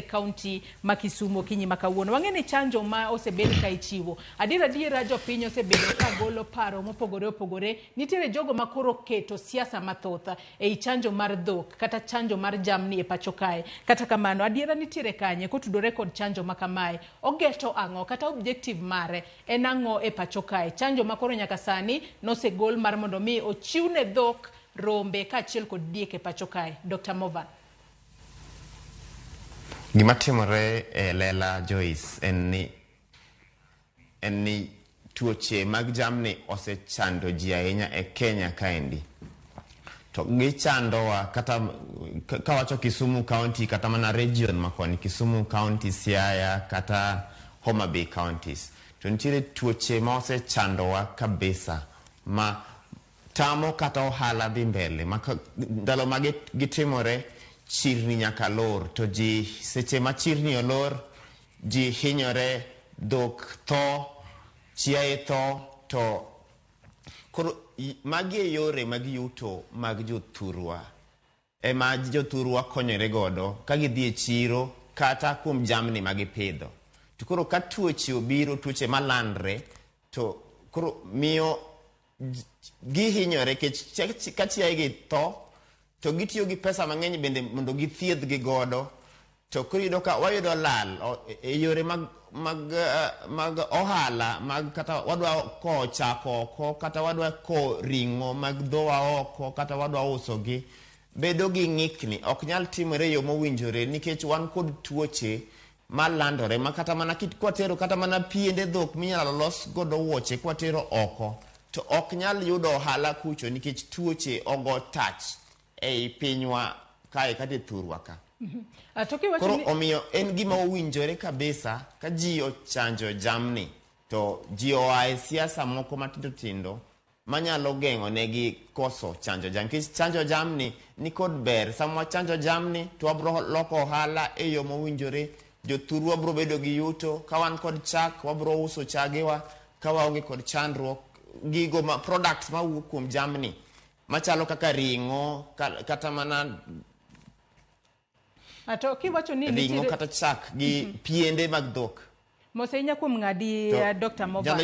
kaunti ma Kisumu kinyi makawuono. Wang'eni chanjo ma osebed ka ichiwo. Adiera jopiny osebedo ka golo paro mopogore opogore. Nitiere jogo makoro keto siasa mathoth ei chanjo mar dhok kata chanjo mar jamni e pacho kae. Kata kamano adiera nitiere kanye kotudore kod chanjo makamae. Ogeto ang'o kata objective mare en ang'o e pacho kae. Chanjo makoro nyaka sani nosegol mar mondo mi ochiwne dhok, rombe kaachiel kod diek e pacho kae. Dr. Movan. Gima timore e lela Joyce en ni tuoche mag jamni osechando ji ahinya e Kenya kaendi. To gichandowa kata kawacho Kisumu County kata mana region makoni Kisumu County, Siaya kata Homa Bay counties. To nitiere tuoche ma osechandowa kabisa ma tamo kata ohala dhi mbele. Ndalo ma gitimore chirni nyaka lor, to ji seche ma chirni olor ji hinyore, dhok tho, chiaye tho, to koro magi e yore mag yuto mag Jothurwa. Ema Jothurwa konyore godo ka gidhi e chiro kata kuom jamni ma gipidho. To koro ka tuoche obiro, tuoche malandre, to koro miyo gihinyore ka chiaye gi tho, to gitiyo gi pesa mang'eny bende mondo githiedh gi godo. To koro yudo ka wayudo lal e yore mag ohala, mag kata wadwa ko chako oko, kata wadwa ko ring'o mag dhowa oko, kata wadwa uso gi, bedo gi ng'ikni ok nyal timore yo mowinjore nikech wan kod tuoche malandore ma kata mana kwatero kata mana piende dhok minyalo los godo wuoche kwatero oko, to ok nyal yudo ohala kucho nikech tuoche ogo tach ei pinywa kae kata e thurwa ka. Koro omiyo en gima owinjore kabisa ka ji ochanjo jamni, to ji oae siasa moko matindo tindo manyalo geng'o negi koso chanjo jamni. Nikech chanjo jamni ni kod ber. Sama chanjo jamni to wabro loko ohala e yo mowinjore. Jothurwa bro bedo gi yuto. Ka wan kod chak wabro uso chagewa. Ka waonge kod chandruok, gigo ma products ma wuok kuom jamni machalo kaka ring'o kata mana ato kiwacho ni ring'o kata chak gi piende mag dhok. Mosenya kuom ng'adi Dr. Movan.